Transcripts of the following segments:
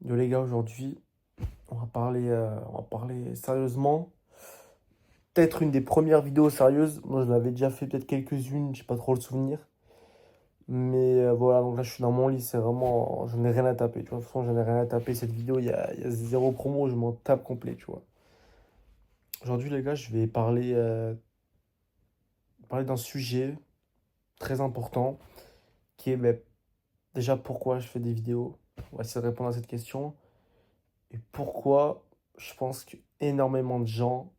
Yo les gars, aujourd'hui, on va parler sérieusement. Peut-être une des premières vidéos sérieuses. Moi, je l'avais déjà fait peut-être quelques-unes, j'ai pas trop le souvenir. Mais voilà, donc là, je suis dans mon lit, c'est vraiment, je n'ai rien à taper. Tu vois, de toute façon, je n'ai rien à taper. Cette vidéo, il y a zéro promo, je m'en tape complet, tu vois. Aujourd'hui, les gars, je vais parler d'un sujet très important qui est déjà pourquoi je fais des vidéos. On va essayer de répondre à cette question. Et pourquoi je pense que énormément de gens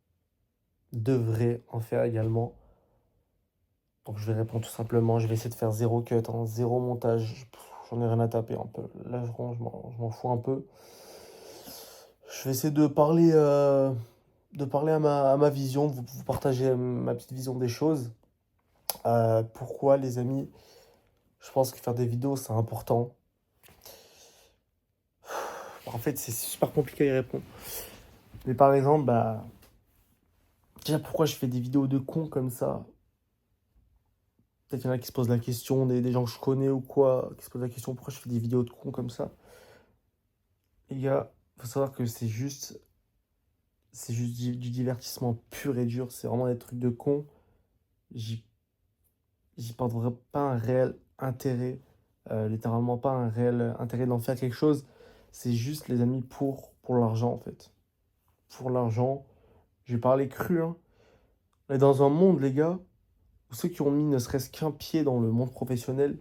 devrait en faire également. Donc je vais répondre tout simplement, je vais essayer de faire zéro cut, hein, zéro montage. J'en ai rien à taper un peu. Là, je m'en fous un peu. Je vais essayer de parler à ma vision, de vous partager ma petite vision des choses. Pourquoi, les amis, je pense que faire des vidéos, c'est important. En fait, c'est super compliqué à y répondre. Mais par exemple, déjà, pourquoi je fais des vidéos de cons comme ça? Peut-être qu'il y en a qui se posent la question, des gens que je connais ou quoi, qui se posent la question pourquoi je fais des vidéos de cons comme ça. Les gars, faut savoir que c'est juste du divertissement pur et dur. C'est vraiment des trucs de cons. J'y, j'y porte vraiment pas un réel intérêt, littéralement pas un réel intérêt d'en faire quelque chose. C'est juste, les amis, pour l'argent en fait. Pour l'argent. Je vais parler cru, hein. On est dans un monde, les gars, où ceux qui ont mis ne serait-ce qu'un pied dans le monde professionnel,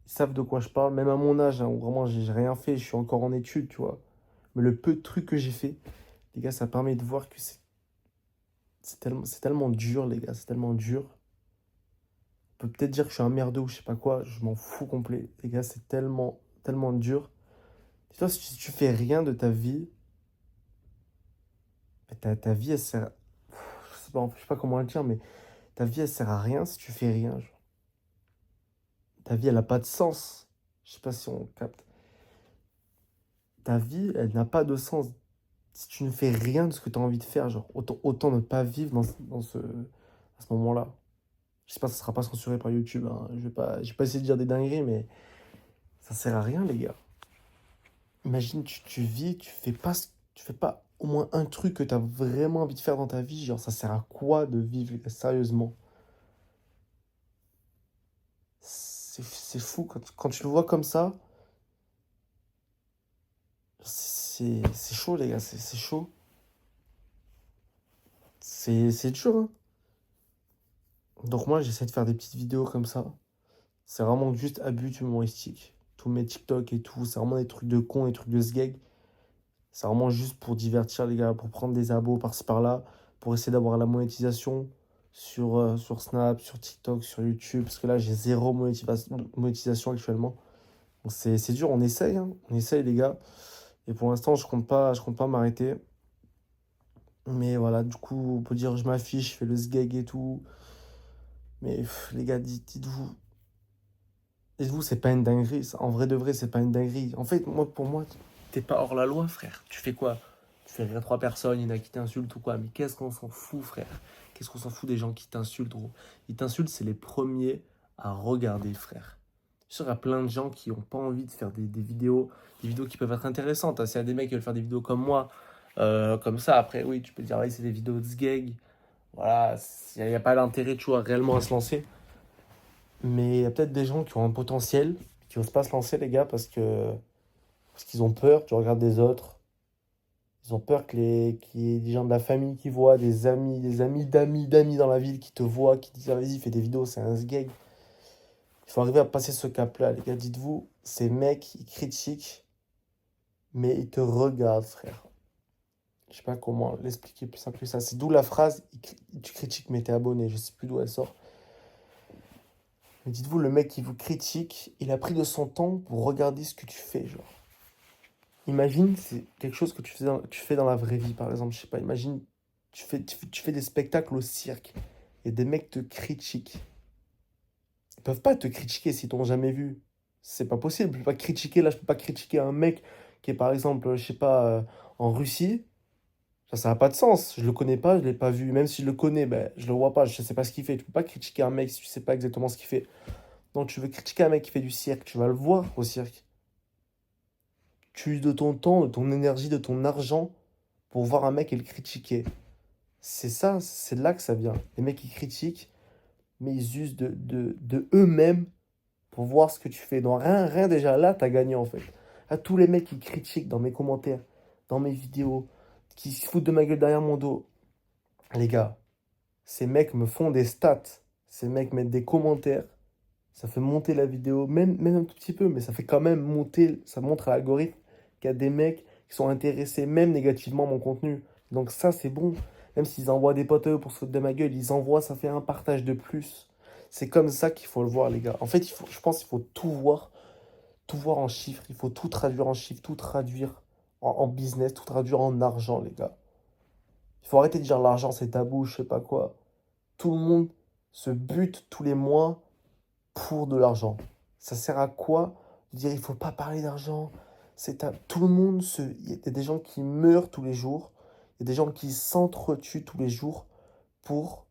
ils savent de quoi je parle, même à mon âge, hein, où vraiment j'ai rien fait, je suis encore en études, tu vois. Mais le peu de trucs que j'ai fait, les gars, ça permet de voir que c'est tellement dur, les gars, c'est tellement dur. On peut peut-être dire que je suis un merdeux ou je sais pas quoi, je m'en fous complet. Les gars, c'est tellement, tellement dur. Dis-toi, si tu fais rien de ta vie, ta vie, elle sert. Je sais pas comment le dire, mais ta vie, elle sert à rien si tu fais rien, genre. Ta vie, elle a pas de sens. Je sais pas si on capte. Ta vie, elle n'a pas de sens si tu ne fais rien de ce que tu as envie de faire. Genre, autant ne pas vivre à ce moment-là. J'espère que ça sera pas censuré par YouTube, hein. Je vais pas essayer de dire des dingueries, mais ça sert à rien, les gars. Imagine, tu vis, tu fais pas au moins un truc que tu as vraiment envie de faire dans ta vie. Genre, ça sert à quoi de vivre, les gars, sérieusement? C'est fou. Quand tu le vois comme ça, c'est chaud, les gars. C'est chaud. C'est dur, hein. Donc, moi, j'essaie de faire des petites vidéos comme ça. C'est vraiment juste à but humoristique. Tous mes TikTok et tout, c'est vraiment des trucs de con, des trucs de sgeg. C'est vraiment juste pour divertir les gars, pour prendre des abos par-ci par-là, pour essayer d'avoir la monétisation sur Snap, sur TikTok, sur YouTube. Parce que là, j'ai zéro monétisation actuellement. Donc c'est dur, on essaye, hein. On essaye les gars. Et pour l'instant, je compte pas m'arrêter. Mais voilà, du coup, on peut dire je m'affiche, je fais le sgeg et tout. Mais les gars, dites-vous, c'est pas une dinguerie, ça. En vrai de vrai, c'est pas une dinguerie. En fait, pour moi, t'es pas hors la loi, frère. Tu fais quoi? Tu fais rire trois personnes, il y en a qui t'insultent ou quoi? Mais qu'est-ce qu'on s'en fout, frère? Qu'est-ce qu'on s'en fout des gens qui t'insultent, gros? Ils t'insultent, c'est les premiers à regarder, frère. Je suis sûr, il y a plein de gens qui ont pas envie de faire des vidéos qui peuvent être intéressantes, hein. S'il y a des mecs qui veulent faire des vidéos comme moi, comme ça, après, oui, tu peux dire, ouais, c'est des vidéos de sgeg. Voilà, il y a pas d'intérêt, tu vois, réellement à se lancer. Mais il y a peut-être des gens qui ont un potentiel, qui osent pas se lancer, les gars, parce qu'ils ont peur tu regardes des autres. Ils ont peur qu'il y ait des gens de la famille qui voient, des amis d'amis d'amis dans la ville qui te voient, qui disent, ah, vas-y, fais des vidéos, c'est un sgeg. Il faut arriver à passer ce cap-là, les gars. Dites-vous, ces mecs, ils critiquent, mais ils te regardent, frère. Je sais pas comment l'expliquer plus simple que ça. C'est d'où la phrase, tu critiques, mais t'es abonné. Je sais plus d'où elle sort. Mais dites-vous, le mec qui vous critique, il a pris de son temps pour regarder ce que tu fais, genre. Imagine, c'est quelque chose que tu fais dans la vraie vie, par exemple. Je sais pas, imagine, tu fais des spectacles au cirque et des mecs te critiquent. Ils peuvent pas te critiquer s'ils t'ont jamais vu. C'est pas possible. Je peux pas critiquer, là, je peux pas critiquer un mec qui est, par exemple, je sais pas, en Russie. Ça n'a pas de sens. Je le connais pas, je l'ai pas vu. Même si je le connais, ben, je le vois pas, je sais pas ce qu'il fait. Tu peux pas critiquer un mec si tu sais pas exactement ce qu'il fait. Donc, tu veux critiquer un mec qui fait du cirque, tu vas le voir au cirque. tu uses de ton temps, de ton énergie, de ton argent pour voir un mec et le critiquer. C'est ça, c'est de là que ça vient. Les mecs, ils critiquent, mais ils usent de eux-mêmes pour voir ce que tu fais. Donc rien déjà là, t'as gagné en fait. À tous les mecs qui critiquent dans mes commentaires, dans mes vidéos, qui se foutent de ma gueule derrière mon dos. Les gars, ces mecs me font des stats. Ces mecs mettent des commentaires. Ça fait monter la vidéo, même un tout petit peu, mais ça fait quand même monter, ça montre à l'algorithme qu'il y a des mecs qui sont intéressés même négativement à mon contenu. Donc ça, c'est bon. Même s'ils envoient des potes à eux pour se foutre de ma gueule, ils envoient, ça fait un partage de plus. C'est comme ça qu'il faut le voir, les gars. En fait, je pense qu'il faut tout voir en chiffres. Il faut tout traduire en chiffres, tout traduire en business, tout traduire en argent, les gars. Il faut arrêter de dire l'argent, c'est tabou, je sais pas quoi. Tout le monde se bute tous les mois pour de l'argent. Ça sert à quoi de dire il faut pas parler d'argent? Tout le monde il y a des gens qui meurent tous les jours, il y a des gens qui s'entretuent tous les jours pour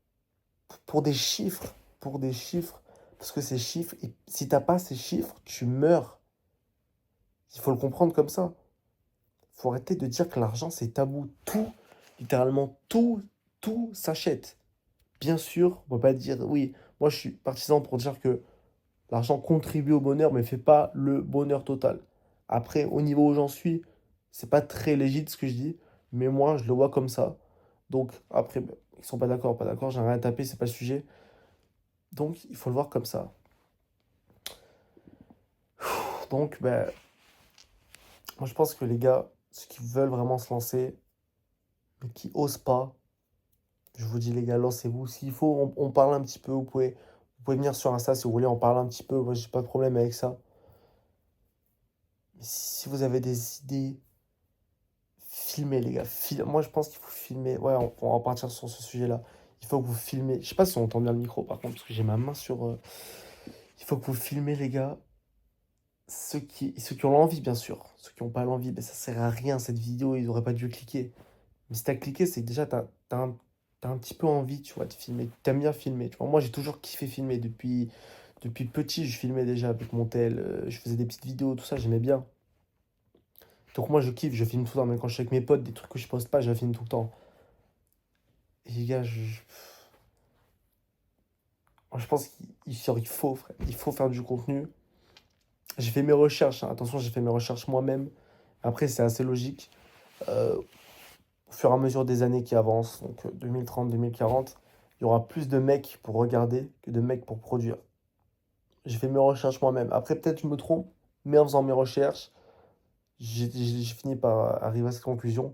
pour des chiffres, pour des chiffres parce que ces chiffres et si t'as pas ces chiffres, tu meurs. Il faut le comprendre comme ça. Il faut arrêter de dire que l'argent c'est tabou. Tout, littéralement tout s'achète. Bien sûr, on peut pas dire oui. Moi je suis partisan pour dire que l'argent contribue au bonheur, mais fait pas le bonheur total. Après, au niveau où j'en suis, c'est pas très légit ce que je dis, mais moi, je le vois comme ça. Donc, après, ben, ils sont pas d'accord, j'ai rien à taper, c'est pas le sujet. Donc, il faut le voir comme ça. Donc, ben, moi, je pense que les gars, ceux qui veulent vraiment se lancer, mais qui osent pas, je vous dis, les gars, lancez-vous. S'il faut, on parle un petit peu, vous pouvez venir sur Insta si vous voulez, on parle un petit peu. Moi, j'ai pas de problème avec ça. Mais si vous avez des idées, filmer, les gars. Moi, je pense qu'il faut filmer. Ouais, on va partir sur ce sujet-là. Il faut que vous filmez. Je sais pas si on entend bien le micro, par contre, parce que j'ai ma main sur. Il faut que vous filmez, les gars. Ceux qui ont l'envie, bien sûr. Ceux qui n'ont pas l'envie, ben, ça sert à rien, cette vidéo. Ils auraient pas dû cliquer. Mais si t'as cliqué, c'est que déjà, t'as un petit peu envie, tu vois, de filmer. T'aimes bien filmer, tu vois. Moi, j'ai toujours kiffé filmer. Depuis petit, je filmais déjà avec mon tel. Je faisais des petites vidéos, tout ça, j'aimais bien. Donc moi, je kiffe, je filme tout le temps. Même quand je suis avec mes potes, des trucs que je poste pas, je filme tout le temps. Et les gars, moi, je pense qu'il faut, frère, il faut faire du contenu. J'ai fait mes recherches, hein. Attention, j'ai fait mes recherches moi-même. Après, c'est assez logique. Euh, Au fur et à mesure des années qui avancent, donc 2030, 2040, il y aura plus de mecs pour regarder que de mecs pour produire. J'ai fait mes recherches moi-même. Après, peut-être je me trompe, mais en faisant mes recherches, j'ai fini par arriver à cette conclusion.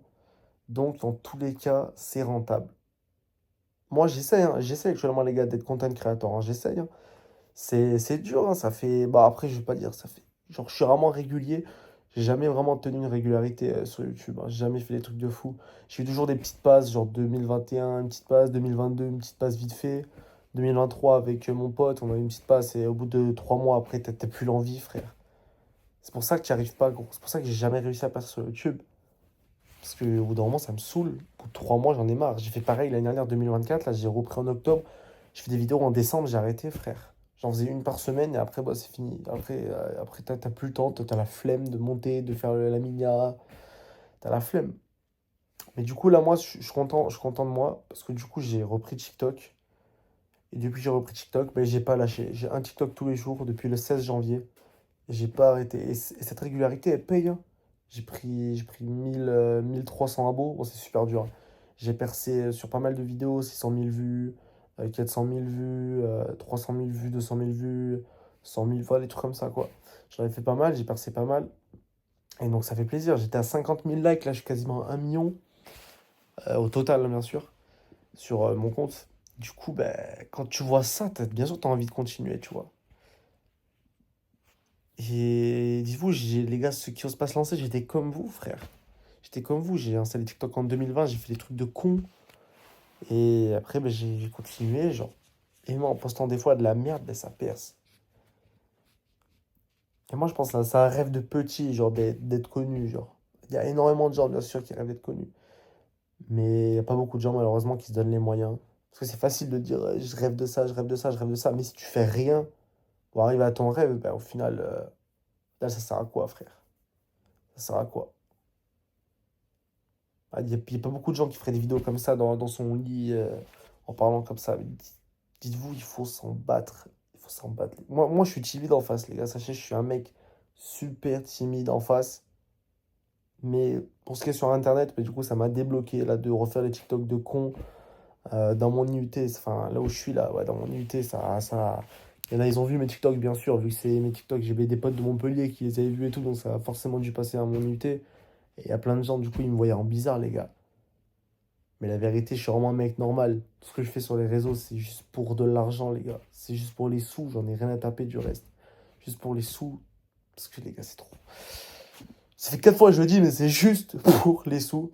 Donc, dans tous les cas, c'est rentable. Moi, j'essaie, hein, j'essaie actuellement, les gars, d'être content creator, hein, j'essaie, hein. C'est dur, hein, ça fait. Bah après, je vais pas dire, ça fait. Genre, je suis vraiment régulier. J'ai jamais vraiment tenu une régularité sur YouTube, hein. J'ai jamais fait des trucs de fou. J'ai eu toujours des petites passes, genre 2021, une petite passe, 2022, une petite passe vite fait. 2023, avec mon pote, on a eu une petite passe et au bout de 3 mois après, t'as plus l'envie, frère. C'est pour ça que tu arrives pas, gros. C'est pour ça que j'ai jamais réussi à passer sur YouTube. Parce qu'au bout d'un moment, ça me saoule. Au bout de 3 mois, j'en ai marre. J'ai fait pareil l'année dernière, 2024. Là, j'ai repris en octobre. J'ai fait des vidéos en décembre, j'ai arrêté, frère. J'en faisais une par semaine et après, bah, c'est fini. Après t'as plus le temps, t'as la flemme de monter, de faire la miniara. T'as la flemme. Mais du coup, là, moi, je suis content de moi parce que du coup, j'ai repris TikTok. Et depuis que j'ai repris TikTok, bah, j'ai pas lâché. J'ai un TikTok tous les jours depuis le 16 janvier. Et j'ai pas arrêté. Et cette régularité, elle paye, hein. J'ai pris 1300 abos. Bon, c'est super dur, hein. J'ai percé sur pas mal de vidéos, 600 000 vues, 400 000 vues, 300 000 vues, 200 000 vues, 100 000, voilà, des trucs comme ça, quoi. J'en ai fait pas mal, j'ai percé pas mal. Et donc, ça fait plaisir. J'étais à 50 000 likes, là, je suis quasiment à 1 million, au total, hein, bien sûr, sur mon compte. Du coup, ben, quand tu vois ça, bien sûr, tu as envie de continuer, tu vois. Et dites-vous, les gars, ceux qui osent pas se lancer, j'étais comme vous, frère. J'étais comme vous, j'ai installé TikTok en 2020, j'ai fait des trucs de con. Et après, ben, j'ai continué, genre. Et moi, en postant des fois de la merde, ben, ça perce. Et moi, je pense que c'est un rêve de petit, genre, d'être connu, genre. Il y a énormément de gens, bien sûr, qui rêvent d'être connus. Mais il n'y a pas beaucoup de gens, malheureusement, qui se donnent les moyens. Parce que c'est facile de dire, je rêve de ça, je rêve de ça, je rêve de ça. Mais si tu fais rien pour arriver à ton rêve, ben, au final, là, ça sert à quoi, frère? Ça sert à quoi? Ah, il y a pas beaucoup de gens qui feraient des vidéos comme ça dans son lit, en parlant comme ça. Mais dites-vous, il faut s'en battre. Il faut s'en battre. Moi, je suis timide en face, les gars. Sachez, je suis un mec super timide en face. Mais pour ce qui est sur Internet, mais du coup, ça m'a débloqué là, de refaire les TikTok de con dans mon IUT. Enfin, là où je suis là, ouais, dans mon IUT, ça. Il y en a, ils ont vu mes TikTok, bien sûr, vu que c'est mes TikTok. J'ai des potes de Montpellier qui les avaient vus et tout, donc ça a forcément dû passer à mon IUT. Et il y a plein de gens, du coup, ils me voyaient en bizarre, les gars. Mais la vérité, je suis vraiment un mec normal. Tout ce que je fais sur les réseaux, c'est juste pour de l'argent, les gars. C'est juste pour les sous, j'en ai rien à taper du reste. Juste pour les sous. Parce que les gars, c'est trop. Ça fait 4 fois que je le dis, mais c'est juste pour les sous.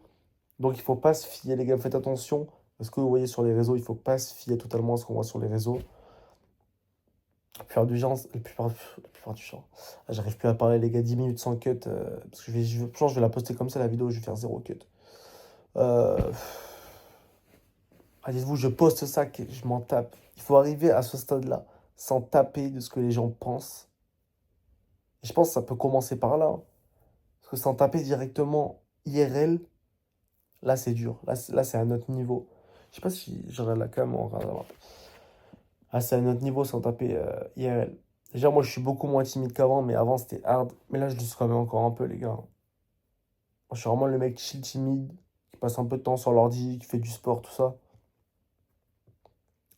Donc il faut pas se fier, les gars, faites attention. Parce que vous voyez sur les réseaux, il faut pas se fier totalement à ce qu'on voit sur les réseaux. La plupart du temps. Ah, j'arrive plus à parler, les gars, 10 minutes sans cut. Parce que je pense que je vais la poster comme ça, la vidéo, je vais faire zéro cut. Euh, dites-vous, je poste ça, que je m'en tape. Il faut arriver à ce stade-là, sans taper de ce que les gens pensent. Et je pense que ça peut commencer par là, hein. Parce que sans taper directement IRL, là, c'est dur. Là, c'est à notre niveau. Je sais pas si j'aurai la cam en regardant. Ah, c'est à notre niveau sans taper IRL. Déjà, moi, je suis beaucoup moins timide qu'avant, mais avant, c'était hard. Mais là, je le suis quand même encore un peu, les gars. Moi, je suis vraiment le mec chill, timide, qui passe un peu de temps sur l'ordi, qui fait du sport, tout ça.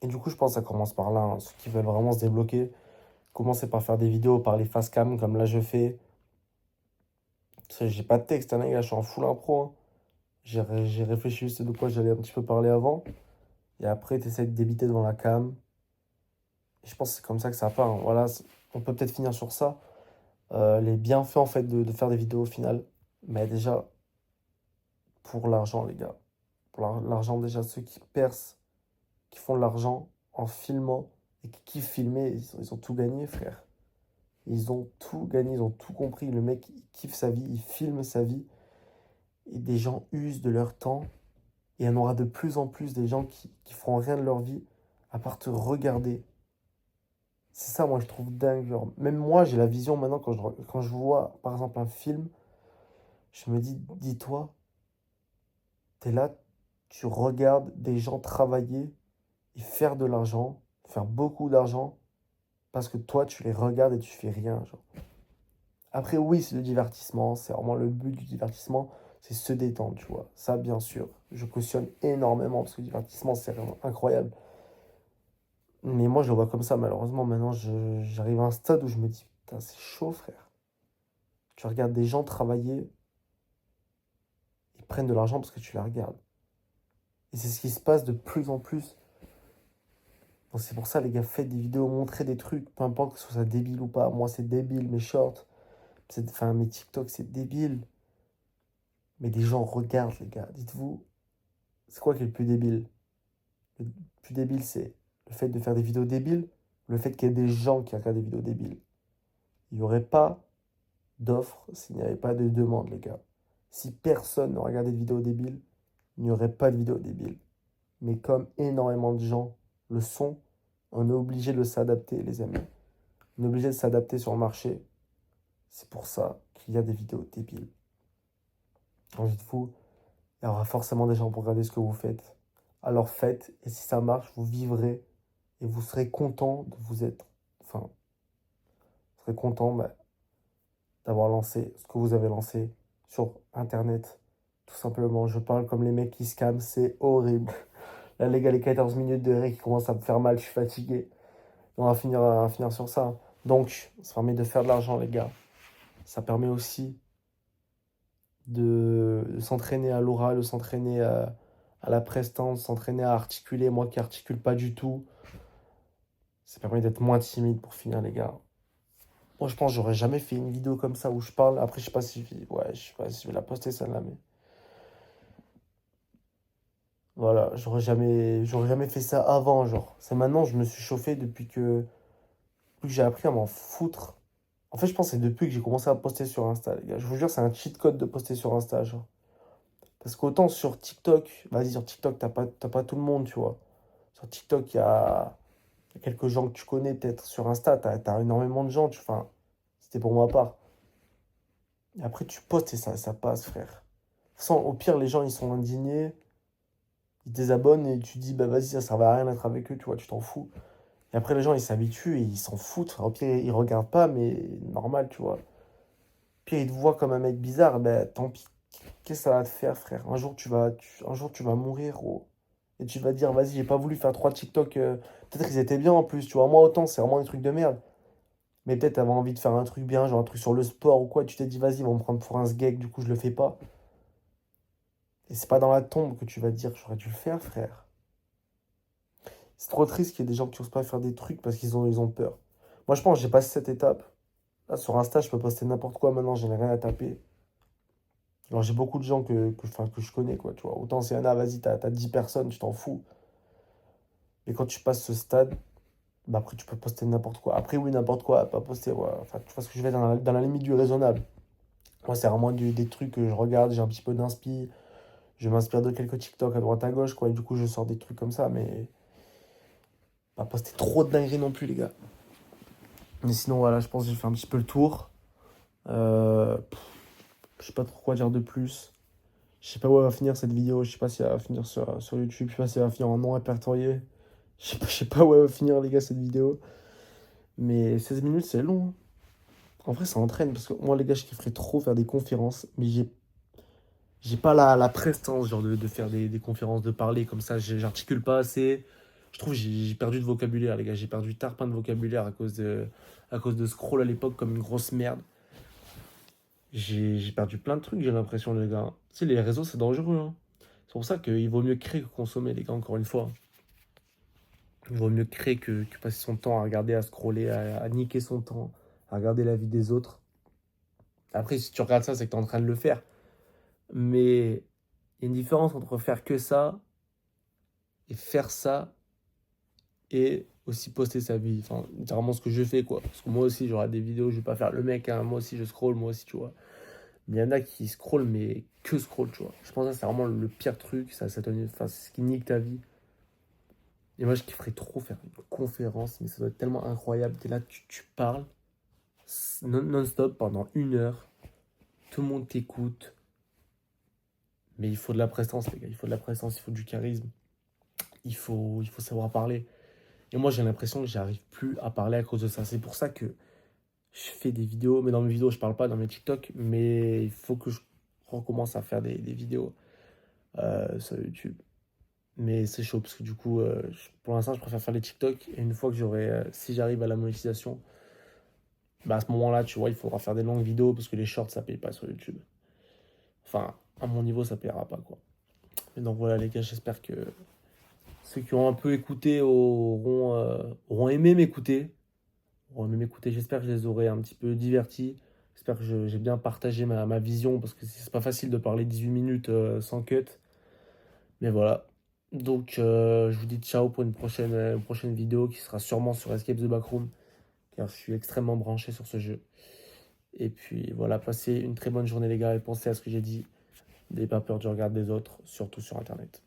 Et du coup, je pense que ça commence par là, hein. Ceux qui veulent vraiment se débloquer, commencer par faire des vidéos, par les face cam, comme là, je fais. Parce que j'ai pas de texte, hein, les gars, je suis en full impro, hein. J'ai réfléchi juste de quoi j'allais un petit peu parler avant. Et après, tu essaies de débiter devant la cam. Et je pense que c'est comme ça que ça part, hein. Voilà, on peut peut-être finir sur ça. Les bienfaits en fait de faire des vidéos au final. Mais déjà, pour l'argent, les gars. Pour l'argent, déjà, ceux qui percent, qui font de l'argent en filmant et qui kiffent filmer, ils ont tout gagné, frère. Ils ont tout gagné, ils ont tout compris. Le mec, il kiffe sa vie, il filme sa vie. Et des gens usent de leur temps. Et il y en aura de plus en plus des gens qui feront rien de leur vie à part te regarder. C'est ça, moi, je trouve dingue. Genre, même moi, j'ai la vision maintenant quand je vois, par exemple, un film, je me dis-toi, t'es là, tu regardes des gens travailler et faire de l'argent, faire beaucoup d'argent, parce que toi, tu les regardes et tu fais rien, genre. Après, oui, c'est le divertissement, c'est vraiment le but du divertissement, c'est se détendre, tu vois. Ça, bien sûr, je cautionne énormément, parce que le divertissement, c'est vraiment incroyable. Mais moi, je le vois comme ça, malheureusement, maintenant, j'arrive à un stade où je me dis, putain, c'est chaud, frère. Tu regardes des gens travailler, ils prennent de l'argent parce que tu les regardes. Et c'est ce qui se passe de plus en plus. Donc c'est pour ça, les gars, faites des vidéos, montrez des trucs, peu importe que ce soit débile ou pas. Moi, c'est débile, mes shorts, enfin, mes TikTok, c'est débile. Mais des gens regardent, les gars. Dites-vous, c'est quoi qui est le plus débile? Le plus débile, c'est le fait de faire des vidéos débiles, ou le fait qu'il y ait des gens qui regardent des vidéos débiles. Il n'y aurait pas d'offre s'il n'y avait pas de demande, les gars. Si personne ne regardait de vidéos débiles, il n'y aurait pas de vidéos débiles. Mais comme énormément de gens le sont, on est obligé de s'adapter, les amis. On est obligé de s'adapter sur le marché. C'est pour ça qu'il y a des vidéos débiles. Envie de fou, il y aura forcément des gens pour regarder ce que vous faites. Alors faites, et si ça marche, vous vivrez et vous serez content de vous être. Enfin, vous serez content d'avoir lancé ce que vous avez lancé sur Internet. Tout simplement, je parle comme les mecs qui scamment, c'est horrible. Là, les gars, les 14 minutes de ré qui commencent à me faire mal, je suis fatigué. On va finir sur ça. Donc, ça permet de faire de l'argent, les gars. Ça permet aussi de s'entraîner à l'oral, de s'entraîner à la prestance, de s'entraîner à articuler. Moi qui articule pas du tout, ça permet d'être moins timide pour finir, les gars. Moi, je pense que j'aurais jamais fait une vidéo comme ça où je parle. Après, je sais pas si ouais, je sais pas si je vais la poster celle-là, mais voilà, j'aurais jamais fait ça avant, genre. C'est maintenant, je me suis chauffé depuis que j'ai appris à m'en foutre. En fait, je pense que c'est depuis que j'ai commencé à poster sur Insta, les gars. Je vous jure, c'est un cheat code de poster sur Insta, genre. Parce qu'autant sur TikTok, vas-y, sur TikTok, t'as pas tout le monde, tu vois. Sur TikTok, il y a quelques gens que tu connais, peut-être. Sur Insta, t'as énormément de gens, enfin, c'était pour ma part. Et après, tu postes et ça passe, frère. Sans, au pire, les gens, ils sont indignés, ils désabonnent et tu dis, bah vas-y, ça servait à rien d'être avec eux, tu vois, tu t'en fous. Et après, les gens, ils s'habituent et ils s'en foutent. Frère. Au pire, ils regardent pas, mais normal, tu vois. Au pire, ils te voient comme un mec bizarre, ben tant pis. Qu'est-ce que ça va te faire, frère? Un jour, tu vas mourir, gros. Et tu vas dire, vas-y, j'ai pas voulu faire 3 TikTok. Peut-être qu'ils étaient bien en plus, tu vois. Moi, autant, c'est vraiment des trucs de merde. Mais peut-être t'avais envie de faire un truc bien, genre un truc sur le sport ou quoi. Tu t'es dit, vas-y, ils vont me prendre pour un sgeg, du coup, je le fais pas. Et c'est pas dans la tombe que tu vas dire, j'aurais dû le faire, frère. C'est trop triste qu'il y ait des gens qui osent pas faire des trucs parce ils ont peur. Moi, je pense que j'ai passé cette étape. Là, sur Insta, je peux poster n'importe quoi maintenant, j'en ai rien à taper. Alors, j'ai beaucoup de gens enfin, que je connais, quoi, tu vois. Autant c'est y en a, vas-y, t'as 10 personnes, tu t'en fous. Et quand tu passes ce stade, bah après, tu peux poster n'importe quoi. Après, oui, n'importe quoi, pas poster, ouais. Enfin, tu vois ce que je vais dans la limite du raisonnable. Moi, c'est vraiment des trucs que je regarde, j'ai un petit peu d'inspi. Je m'inspire de quelques TikTok à droite à gauche, quoi. Et du coup, je sors des trucs comme ça, mais pas poster trop de dingueries non plus, les gars. Mais sinon, voilà, je pense que j'ai fait un petit peu le tour. Pff, je sais pas trop quoi dire de plus. Je sais pas où elle va finir cette vidéo. Je sais pas si elle va finir sur YouTube. Je sais pas si elle va finir en non répertorié. Je sais pas où elle va finir, les gars, cette vidéo. Mais 16 minutes, c'est long, hein. En vrai, ça entraîne. Parce que moi, les gars, je kifferais trop faire des conférences. Mais j'ai pas la prestance, genre, de faire des conférences, de parler comme ça. J'articule pas assez. Je trouve que j'ai perdu de vocabulaire, les gars. J'ai perdu tarpin de vocabulaire à cause de scroll à l'époque comme une grosse merde. J'ai perdu plein de trucs, j'ai l'impression, les gars. Tu sais, les réseaux, c'est dangereux, hein. C'est pour ça qu'il vaut mieux créer que consommer, les gars, encore une fois. Il vaut mieux créer que passer son temps à regarder, à scroller, à niquer son temps, à regarder la vie des autres. Après, si tu regardes ça, c'est que tu es en train de le faire. Mais il y a une différence entre faire que ça et faire ça et aussi poster sa vie. Enfin, littéralement ce que je fais, quoi. Parce que moi aussi, j'aurai des vidéos, je vais pas faire le mec, hein. Moi aussi, je scroll, moi aussi, tu vois. Mais il y en a qui scrollent, mais que scroll, tu vois. Je pense que ça, c'est vraiment le pire truc. Enfin, c'est ce qui nique ta vie. Et moi, je kifferais trop faire une conférence, mais ça doit être tellement incroyable. T'es là, tu parles non-stop pendant 1 heure. Tout le monde t'écoute. Mais il faut de la prestance, les gars. Il faut de la prestance, il faut du charisme. Il faut savoir parler. Et moi, j'ai l'impression que j'arrive plus à parler à cause de ça. C'est pour ça que je fais des vidéos. Mais dans mes vidéos, je parle pas dans mes TikTok. Mais il faut que je recommence à faire des vidéos sur YouTube. Mais c'est chaud parce que du coup, pour l'instant, je préfère faire les TikTok. Et une fois que si j'arrive à la monétisation, bah à ce moment-là, tu vois, il faudra faire des longues vidéos parce que les shorts, ça paye pas sur YouTube. Enfin, à mon niveau, ça payera pas, quoi. Et donc voilà, les gars, j'espère que ceux qui ont un peu écouté auront aimé m'écouter. Auront aimé m'écouter. J'espère que je les aurai un petit peu divertis. J'espère que j'ai bien partagé ma vision parce que c'est pas facile de parler 18 minutes sans cut. Mais voilà. Donc, je vous dis ciao pour une prochaine vidéo qui sera sûrement sur Escape the Backroom, car je suis extrêmement branché sur ce jeu. Et puis voilà, passez une très bonne journée les gars et pensez à ce que j'ai dit. N'ayez pas peur du regard des autres, surtout sur Internet.